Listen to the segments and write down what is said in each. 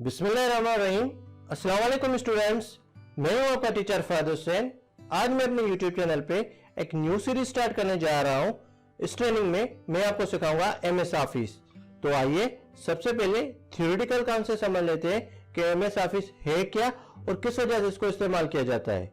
बिस्मिल्लाहिर्रहमानिर्रहीम। अस्सलाम वालेकुम स्टूडेंट्स, मैं हूं आपका टीचर फहद हुसैन। आज मैं अपने यूट्यूब चैनल पे एक न्यू सीरीज स्टार्ट करने जा रहा हूं। इस ट्रेनिंग में मैं आपको सिखाऊंगा एमएस ऑफिस। तो आइए सबसे पहले थ्योरेटिकल कॉन्सेप्ट समझ लेते हैं कि एमएस ऑफिस है क्या और किस वजह से इसको इस्तेमाल किया जाता है।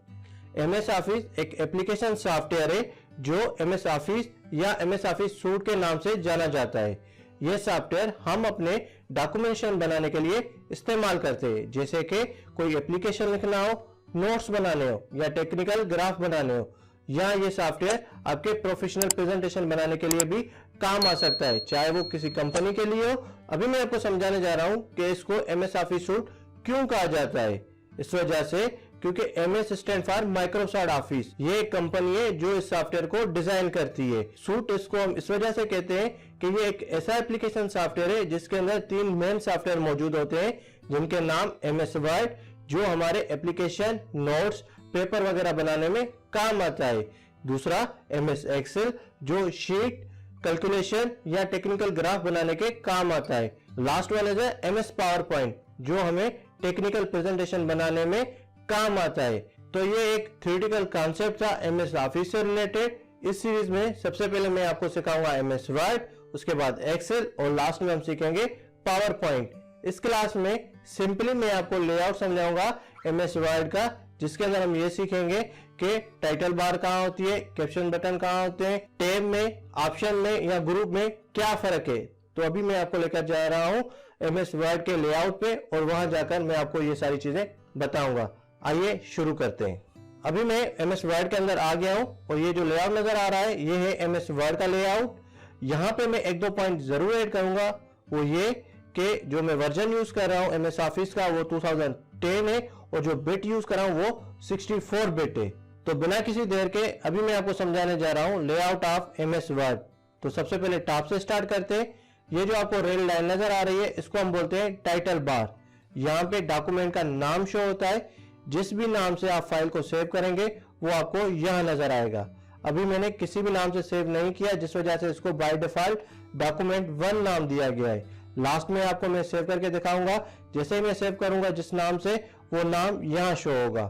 एमएस ऑफिस एक एप्लीकेशन सॉफ्टवेयर है जो एमएस ऑफिस या एमएस ऑफिस सूट के नाम से जाना जाता है। यह सॉफ्टवेयर हम अपने डॉक्यूमेंटेशन बनाने के लिए इस्तेमाल करते हैं, जैसे कि कोई एप्लीकेशन लिखना हो, नोट्स बनाने हो या टेक्निकल ग्राफ बनाने हो, या ये सॉफ्टवेयर आपके प्रोफेशनल प्रेजेंटेशन बनाने के लिए भी काम आ सकता है, चाहे वो किसी कंपनी के लिए हो। अभी मैं आपको समझाने जा रहा हूं कि इसको एमएस ऑफिस सूट क्यों कहा जाता है। इस वजह से क्योंकि MS stand for Microsoft office, ये एक कंपनी है जो इस सॉफ्टवेयर को डिजाइन करती है। सूट इसको हम इस वजह से कहते हैं कि ये एक ऐसा एप्लीकेशन सॉफ्टवेयर है जिसके अंदर 3 मेन सॉफ्टवेयर मौजूद होते हैं, जिनके नाम एमएस वर्ड जो हमारे एप्लीकेशन, नोट्स, पेपर वगैरह बनाने में काम आता है। दूसरा एमएस एक्सेल जो शीट, कैलकुलेशन या टेक्निकल ग्राफ बनाने के काम आता है। लास्ट वन है एमएस पावर पॉइंट जो हमें टेक्निकल प्रेजेंटेशन बनाने में काम आता है। तो ये एक थ्योरेटिकल कॉन्सेप्ट था एमएस ऑफिस से रिलेटेड। इस सीरीज में सबसे पहले मैं आपको सिखाऊंगा एमएस वर्ड, उसके बाद एक्सेल और लास्ट में हम सीखेंगे पावर पॉइंट। इस क्लास में सिंपली मैं आपको लेआउट समझाऊंगा एमएस वर्ड का, जिसके अंदर हम ये सीखेंगे कि टाइटल बार कहाँ होती है, कैप्शन बटन कहाँ होते हैं, टैब में, ऑप्शन में या ग्रुप में क्या फर्क है। तो अभी मैं आपको लेकर जा रहा हूँ एमएस वर्ड के लेआउट पे और वहां जाकर मैं आपको ये सारी चीजें बताऊंगा। आइए शुरू करते हैं। अभी मैं एमएस वर्ड के अंदर आ गया हूं और ये जो लेआउट नजर आ रहा है ये है एमएस वर्ड का लेआउट। यहां पे मैं 1-2 पॉइंट जरूर ऐड करूंगा, वो ये कि जो मैं वर्जन यूज कर रहा हूं एमएस ऑफिस का वो 2010 है और जो बिट यूज कर रहा हूं वो 64 बिट है। तो बिना किसी देर के अभी मैं आपको समझाने जा रहा हूं लेआउट ऑफ एमएस वर्ड। तो सबसे पहले टॉप से स्टार्ट करते हैं। ये जो आपको रेल लाइन नजर आ रही है इसको हम बोलते हैं टाइटल बार। यहाँ पे डॉक्यूमेंट का नाम शो होता है, जिस भी नाम से आप फाइल को सेव करेंगे वो आपको यहां नजर आएगा। अभी मैंने किसी भी नाम से सेव नहीं किया, जिस वजह से इसको बाय डिफॉल्ट डॉक्यूमेंट 1 नाम दिया गया है। लास्ट में आपको मैं सेव करके दिखाऊंगा, जैसे ही मैं सेव करूंगा जिस नाम से वो नाम यहां शो होगा।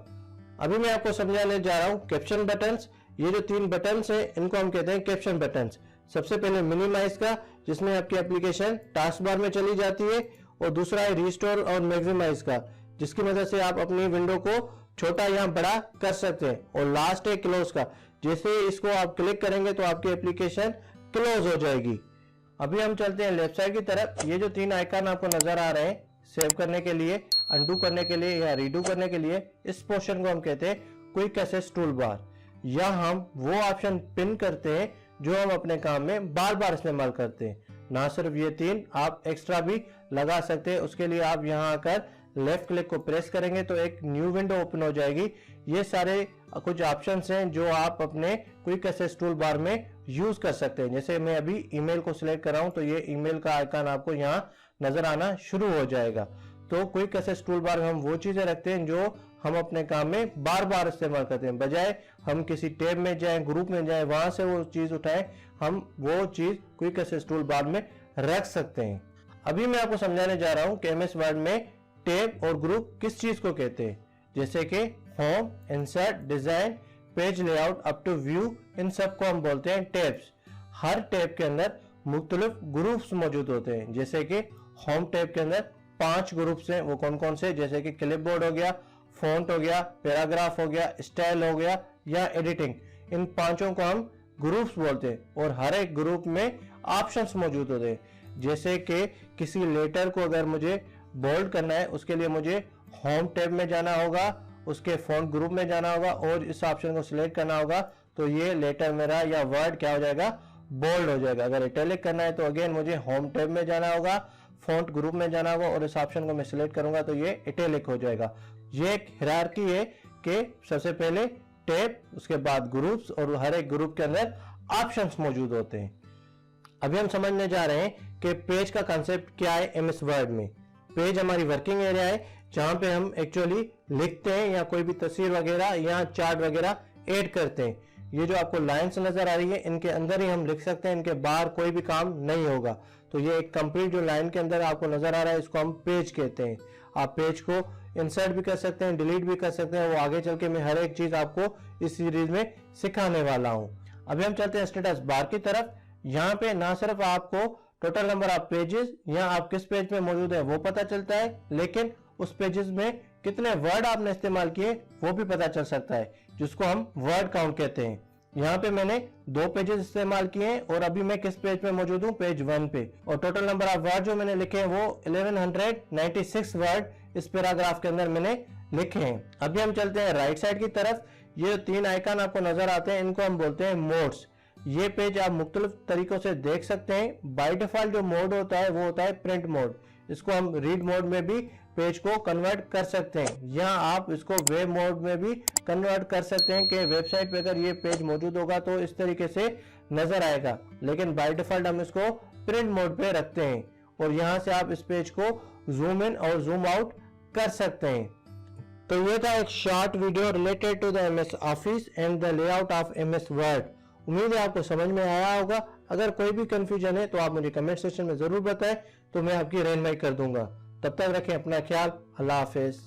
अभी मैं आपको समझाने जा रहा हूं कैप्शन बटन्स। ये जो 3 बटन्स है इनको हम कहते हैं कैप्शन बटन्स। सबसे पहले मिनिमाइज का, जिसमें आपकी एप्लीकेशन टास्क बार में चली जाती है, और दूसरा है रिस्टोर और मैक्सिमाइज का, जिसकी मदद से आप अपनी विंडो को छोटा या बड़ा कर सकते हैं, और लास्ट है क्लोज का, जैसे इसको आप क्लिक करेंगे तो आपकी एप्लीकेशन क्लोज हो जाएगी। अभी हम चलते हैं लेफ्ट साइड की तरफ। ये जो 3 आइकन आपको नजर आ रहे हैं सेव करने के लिए, अनडू करने के लिए या रीडू करने के लिए, इस पोर्शन को हम कहते हैं क्विक एक्सेस टूल बार। या हम वो ऑप्शन पिन करते हैं जो हम अपने काम में बार बार इस्तेमाल करते हैं। ना सिर्फ ये 3, आप एक्स्ट्रा भी लगा सकते हैं। उसके लिए आप यहाँ आकर लेफ्ट क्लिक को प्रेस करेंगे तो एक न्यू विंडो ओपन हो जाएगी। ये सारे कुछ ऑप्शंस हैं जो आप अपने क्विक एक्सेस टूल बार में यूज कर सकते हैं। जैसे मैं अभी ईमेल को सिलेक्ट कर रहा हूं तो ये ईमेल का आइकन आपको यहाँ नजर आना शुरू हो जाएगा। तो क्विक एक्सेस टूल बार में हम वो चीजें रखते हैं जो हम अपने काम में बार बार इस्तेमाल करते हैं, बजाय हम किसी टैब में जाएं, ग्रुप में जाएं, वहां से वो चीज उठाएं, हम वो चीज क्विक एक्सेस टूल बार में रख सकते हैं। अभी मैं आपको समझाने जा रहा हूं कि एमएस वर्ड में टैब और ग्रुप किस चीज को कहते हैं, जैसे कि home, insert, design, page layout up to view, इन सब को हम बोलते हैं टैब्स। हर टैब के अंदर मुख्तलिफ ग्रुप्स मौजूद होते हैं, जैसे कि होम टैब के अंदर 5 ग्रुप्स हैं। वो कौन कौन से, जैसे कि क्लिपबोर्ड हो गया, फॉन्ट हो गया, पैराग्राफ हो गया, स्टाइल हो गया या एडिटिंग। इन 5 को हम ग्रुप्स बोलते हैं और हर एक ग्रुप में ऑप्शंस मौजूद होते हैं। जैसे कि किसी लेटर को अगर मुझे बोल्ड करना है उसके लिए मुझे होम टैब में जाना होगा, उसके फॉन्ट ग्रुप में जाना होगा और इस ऑप्शन को सिलेक्ट करना होगा, तो ये लेटर मेरा या वर्ड क्या हो जाएगा, बोल्ड हो जाएगा। अगर इटैलिक करना है तो अगेन मुझे होम टैब में जाना होगा, फॉन्ट ग्रुप में जाना होगा और इस ऑप्शन को मैं सिलेक्ट करूंगा तो ये इटैलिक हो जाएगा। ये एक हायरार्की है कि सबसे पहले टैब, उसके बाद ग्रुप्स और हर एक ग्रुप के अंदर ऑप्शंस मौजूद होते हैं। अभी हम समझने जा रहे हैं कि पेज का कंसेप्ट क्या है एमएस वर्ड में। पेज हमारी वर्किंग एरिया है जहां पे हम एक्चुअली लिखते हैं या कोई भी तस्वीर वगैरह या चार्ट वगैरह ऐड करते हैं। ये जो आपको लाइंस नजर आ रही है इनके अंदर ही हम लिख सकते हैं, इनके बाहर कोई भी काम नहीं होगा। तो ये एक कंप्लीट जो लाइन के अंदर आपको नजर आ रहा है इसको हम पेज कहते हैं। आप पेज को इंसर्ट भी कर सकते हैं, डिलीट भी कर सकते हैं। वो आगे चल के मैं हर एक चीज आपको इस सीरीज में सिखाने वाला हूं। अभी हम चलते हैं स्टेटस बार की तरफ। यहाँ पे ना सिर्फ आपको टोटल नंबर ऑफ पेजेस या आप किस पेज पे मौजूद है वो पता चलता है, लेकिन उस पेजेस में कितने वर्ड आपने इस्तेमाल किए वो भी पता चल सकता है, जिसको हम वर्ड काउंट कहते हैं। यहाँ पे मैंने 2 पेजेस इस्तेमाल किए हैं और अभी मैं किस पेज पे मौजूद हूँ, पेज 1 पे। और टोटल नंबर ऑफ वर्ड जो मैंने लिखे हैं वो 1196 वर्ड इस पैराग्राफ के अंदर मैंने लिखे हैं। अभी हम चलते हैं राइट साइड की तरफ। ये 3 आइकन आपको नजर आते हैं, इनको हम बोलते हैं मोड्स। ये पेज आप मुख्तलिफ तरीकों से देख सकते हैं। बाय डिफॉल्ट जो मोड होता है वो होता है प्रिंट मोड। इसको हम रीड मोड में भी पेज को कन्वर्ट कर सकते हैं, या आप इसको वेब मोड में भी कन्वर्ट कर सकते हैं कि वेबसाइट पे अगर ये पेज मौजूद होगा तो इस तरीके से नजर आएगा। लेकिन बाय डिफॉल्ट हम इसको प्रिंट मोड पे रखते हैं और यहाँ से आप इस पेज को जूम इन और जूम आउट कर सकते हैं। तो ये था एक short video related to the MS Office and the layout of MS Word. उम्मीद है आपको समझ में आया होगा। अगर कोई भी कंफ्यूजन है तो आप मुझे कमेंट सेक्शन में जरूर बताएं, तो मैं आपकी रहनुमाई कर दूंगा। तब तक रखें अपना ख्याल। अल्लाह हाफिज।